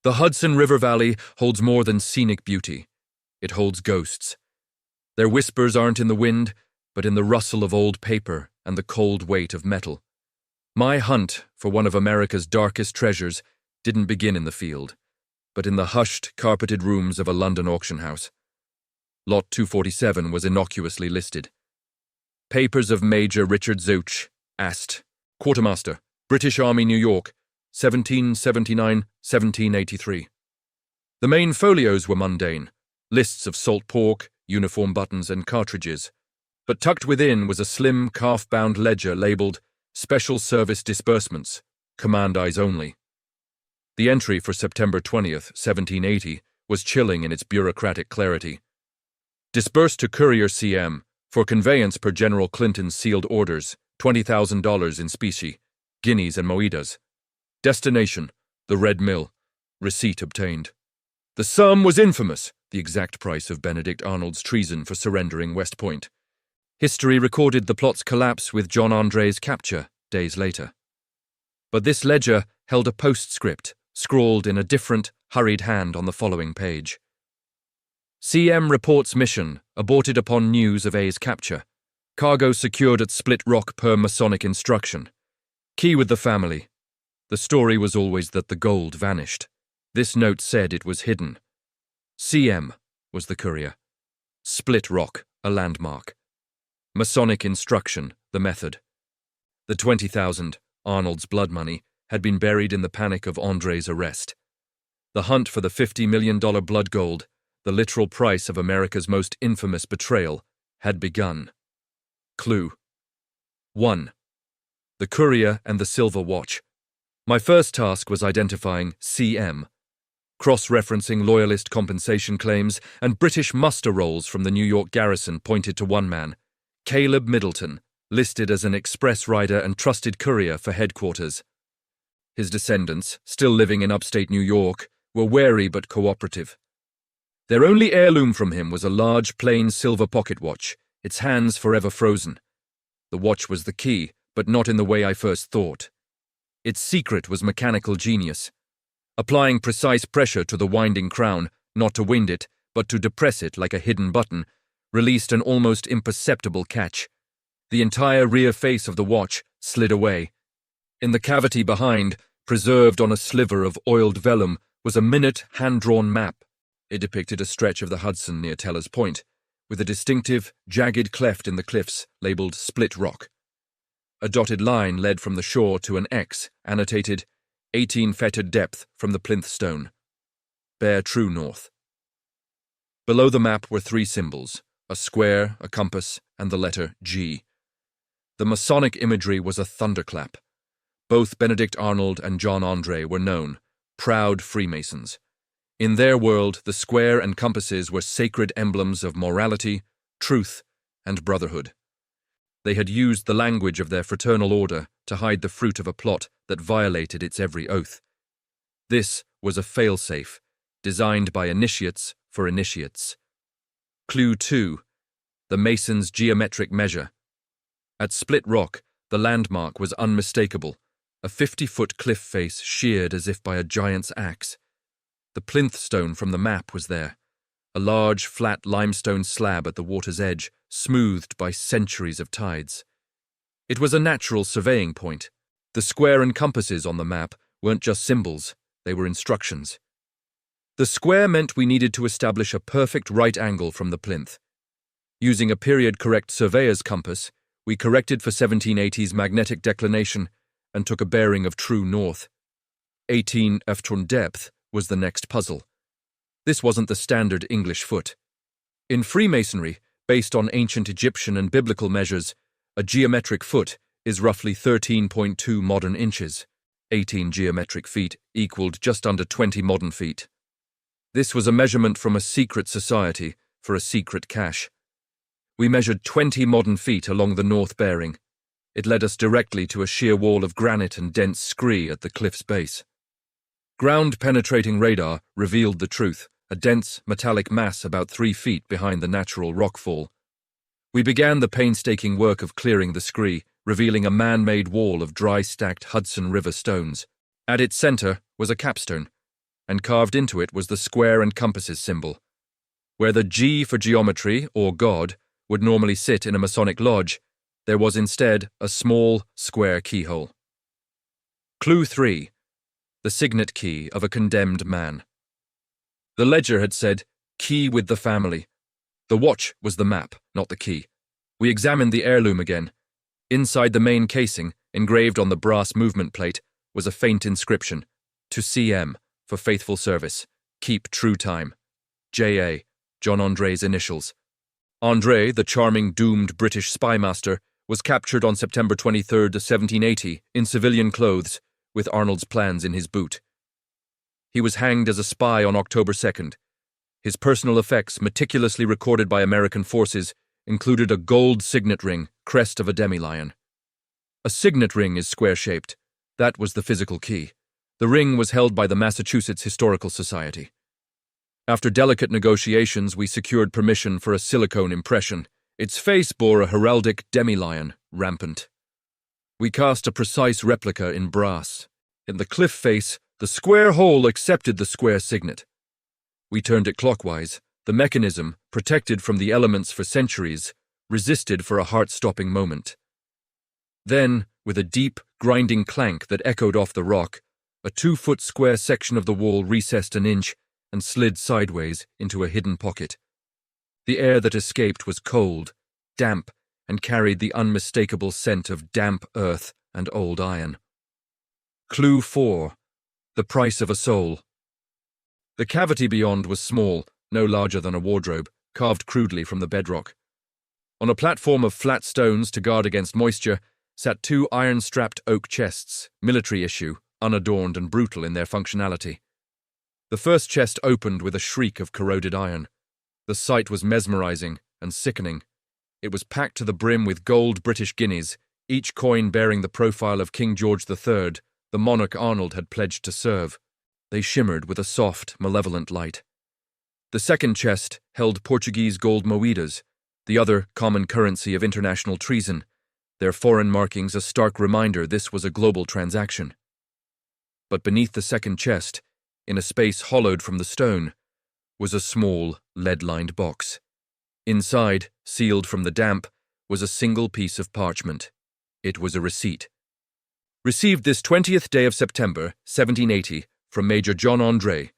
The Hudson River Valley holds more than scenic beauty. It holds ghosts. Their whispers aren't in the wind, but in the rustle of old paper and the cold weight of metal. My hunt for one of America's darkest treasures didn't begin in the field, but in the hushed, carpeted rooms of a London auction house. Lot 247 was innocuously listed. Papers of Major Richard Zouch, Ast, quartermaster, British Army, New York, 1779-1783. The main folios were mundane, lists of salt pork, uniform buttons, and cartridges, but tucked within was a slim, calf-bound ledger labeled Special Service Disbursements, Command Eyes Only. The entry for September 20th, 1780, was chilling in its bureaucratic clarity. Disbursed to Courier CM, for conveyance per General Clinton's sealed orders, $20,000 in specie, guineas and moídas. Destination, the Red Mill. Receipt obtained. The sum was infamous, the exact price of Benedict Arnold's treason for surrendering West Point. History recorded the plot's collapse with John André's capture days later. But this ledger held a postscript, scrawled in a different, hurried hand on the following page. CM reports mission, aborted upon news of A's capture. Cargo secured at Split Rock per Masonic instruction. Key with the family. The story was always that the gold vanished. This note said it was hidden. CM was the courier. Split Rock, a landmark. Masonic instruction, the method. The 20,000, Arnold's blood money, had been buried in the panic of André's arrest. The hunt for the $50 million blood gold, the literal price of America's most infamous betrayal, had begun. Clue 1. The courier and the silver watch. My first task was identifying CM, cross-referencing loyalist compensation claims and British muster rolls from the New York garrison pointed to one man, Caleb Middleton, listed as an express rider and trusted courier for headquarters. His descendants, still living in upstate New York, were wary but cooperative. Their only heirloom from him was a large, plain silver pocket watch, its hands forever frozen. The watch was the key, but not in the way I first thought. Its secret was mechanical genius. Applying precise pressure to the winding crown, not to wind it, but to depress it like a hidden button, released an almost imperceptible catch. The entire rear face of the watch slid away. In the cavity behind, preserved on a sliver of oiled vellum, was a minute hand-drawn map. It depicted a stretch of the Hudson near Teller's Point, with a distinctive, jagged cleft in the cliffs labeled Split Rock. A dotted line led from the shore to an X, annotated 18 fettered depth from the plinth stone. Bear true north. Below the map were three symbols, a square, a compass, and the letter G. The Masonic imagery was a thunderclap. Both Benedict Arnold and John André were known, proud Freemasons. In their world, the square and compasses were sacred emblems of morality, truth, and brotherhood. They had used the language of their fraternal order to hide the fruit of a plot that violated its every oath. This was a failsafe, designed by initiates for initiates. Clue 2. The Mason's geometric measure. At Split Rock, the landmark was unmistakable, a 50-foot cliff face sheared as if by a giant's axe. The plinth stone from the map was there, a large, flat limestone slab at the water's edge, smoothed by centuries of tides. It was a natural surveying point. The square and compasses on the map weren't just symbols, they were instructions. The square meant we needed to establish a perfect right angle from the plinth. Using a period-correct surveyor's compass, we corrected for 1780's magnetic declination and took a bearing of true north. 18 Efton depth was the next puzzle. This wasn't the standard English foot. In Freemasonry, based on ancient Egyptian and biblical measures, a geometric foot is roughly 13.2 modern inches. 18 geometric feet equaled just under 20 modern feet. This was a measurement from a secret society for a secret cache. We measured 20 modern feet along the north bearing. It led us directly to a sheer wall of granite and dense scree at the cliff's base. Ground-penetrating radar revealed the truth, a dense, metallic mass about 3 feet behind the natural rockfall. We began the painstaking work of clearing the scree, revealing a man-made wall of dry-stacked Hudson River stones. At its center was a capstone, and carved into it was the square and compasses symbol. Where the G for geometry, or God, would normally sit in a Masonic lodge, there was instead a small, square keyhole. Clue 3. The signet key of a condemned man. The ledger had said, "Key with the family." The watch was the map, not the key. We examined the heirloom again. Inside the main casing, engraved on the brass movement plate, was a faint inscription, "To CM, for faithful service. Keep true time. J.A., John André's initials." André, the charming doomed British spymaster, was captured on September 23, 1780, in civilian clothes, with Arnold's plans in his boot. He was hanged as a spy on October 2nd. His personal effects, meticulously recorded by American forces, included a gold signet ring, crest of a demi-lion. A signet ring is square-shaped. That was the physical key. The ring was held by the Massachusetts Historical Society. After delicate negotiations, we secured permission for a silicone impression. Its face bore a heraldic demi-lion, rampant. We cast a precise replica in brass. In the cliff face, the square hole accepted the square signet. We turned it clockwise. The mechanism, protected from the elements for centuries, resisted for a heart-stopping moment. Then, with a deep, grinding clank that echoed off the rock, a 2-foot square section of the wall recessed an inch and slid sideways into a hidden pocket. The air that escaped was cold, damp, and carried the unmistakable scent of damp earth and old iron. Clue 4. The price of a soul. The cavity beyond was small, no larger than a wardrobe, carved crudely from the bedrock. On a platform of flat stones to guard against moisture sat 2 iron-strapped oak chests, military issue, unadorned and brutal in their functionality. The first chest opened with a shriek of corroded iron. The sight was mesmerizing and sickening. It was packed to the brim with gold British guineas, each coin bearing the profile of King George III, the monarch Arnold had pledged to serve. They shimmered with a soft, malevolent light. The second chest held Portuguese gold moídas, the other common currency of international treason, their foreign markings a stark reminder this was a global transaction. But beneath the second chest, in a space hollowed from the stone, was a small, lead-lined box. Inside, sealed from the damp, was a single piece of parchment. It was a receipt. Received this 20th day of September, 1780, from Major John André.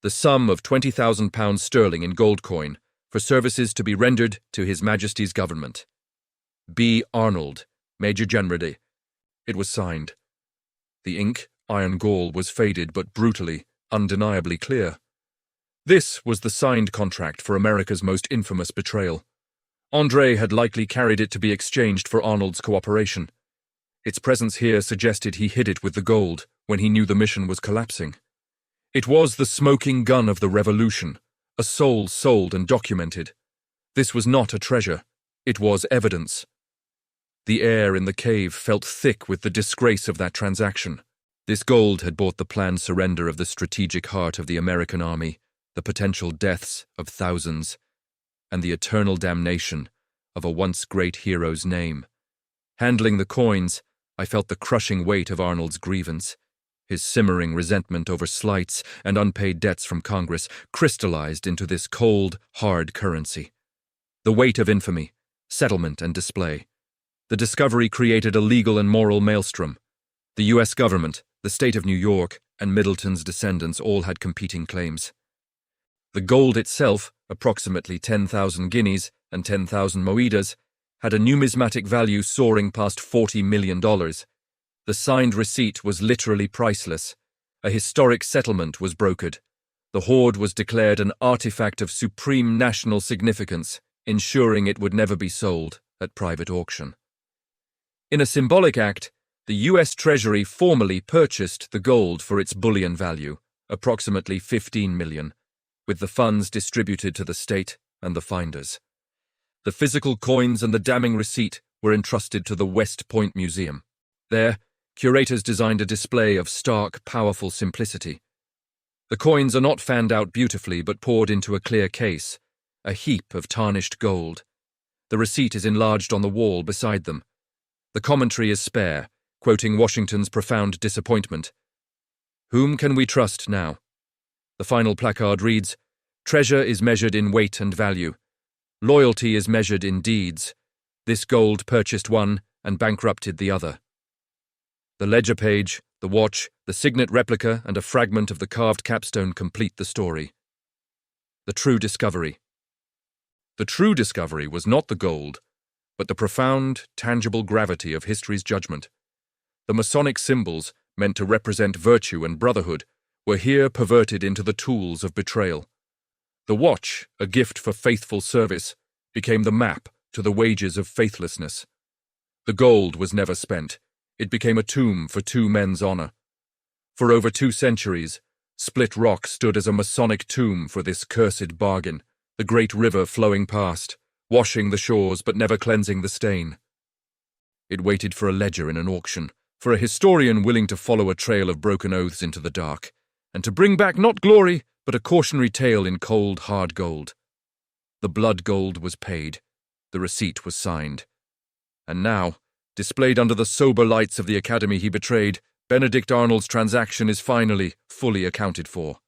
The sum of £20,000 in gold coin for services to be rendered to His Majesty's government. B. Arnold, Major General. It was signed. The ink, iron gall, was faded but brutally, undeniably clear. This was the signed contract for America's most infamous betrayal. André had likely carried it to be exchanged for Arnold's cooperation. Its presence here suggested he hid it with the gold when he knew the mission was collapsing. It was the smoking gun of the revolution, a soul sold and documented. This was not a treasure. It was evidence. The air in the cave felt thick with the disgrace of that transaction. This gold had bought the planned surrender of the strategic heart of the American army, the potential deaths of thousands, and the eternal damnation of a once great hero's name. Handling the coins, I felt the crushing weight of Arnold's grievance. His simmering resentment over slights and unpaid debts from Congress crystallized into this cold, hard currency. The weight of infamy, settlement, and display. The discovery created a legal and moral maelstrom. The U.S. government, the state of New York, and Middleton's descendants all had competing claims. The gold itself, approximately 10,000 guineas and 10,000 moídas, had a numismatic value soaring past $40 million. The signed receipt was literally priceless. A historic settlement was brokered. The hoard was declared an artifact of supreme national significance, ensuring it would never be sold at private auction. In a symbolic act, the U.S. Treasury formally purchased the gold for its bullion value, approximately $15 million, with the funds distributed to the state and the finders. The physical coins and the damning receipt were entrusted to the West Point Museum. There, curators designed a display of stark, powerful simplicity. The coins are not fanned out beautifully but poured into a clear case, a heap of tarnished gold. The receipt is enlarged on the wall beside them. The commentary is spare, quoting Washington's profound disappointment. "Whom can we trust now? The final placard reads, "Treasure is measured in weight and value. Loyalty is measured in deeds. This gold purchased one and bankrupted the other." The ledger page, the watch, the signet replica, and a fragment of the carved capstone complete the story. The true discovery. The true discovery was not the gold, but the profound, tangible gravity of history's judgment. The Masonic symbols, meant to represent virtue and brotherhood, were here perverted into the tools of betrayal. The watch, a gift for faithful service, became the map to the wages of faithlessness. The gold was never spent. It became a tomb for two men's honor. For over 2 centuries, Split Rock stood as a Masonic tomb for this cursed bargain, the great river flowing past, washing the shores but never cleansing the stain. It waited for a ledger in an auction, for a historian willing to follow a trail of broken oaths into the dark, and to bring back not glory, but a cautionary tale in cold, hard gold. The blood gold was paid. The receipt was signed. And now, displayed under the sober lights of the academy he betrayed, Benedict Arnold's transaction is finally, fully accounted for.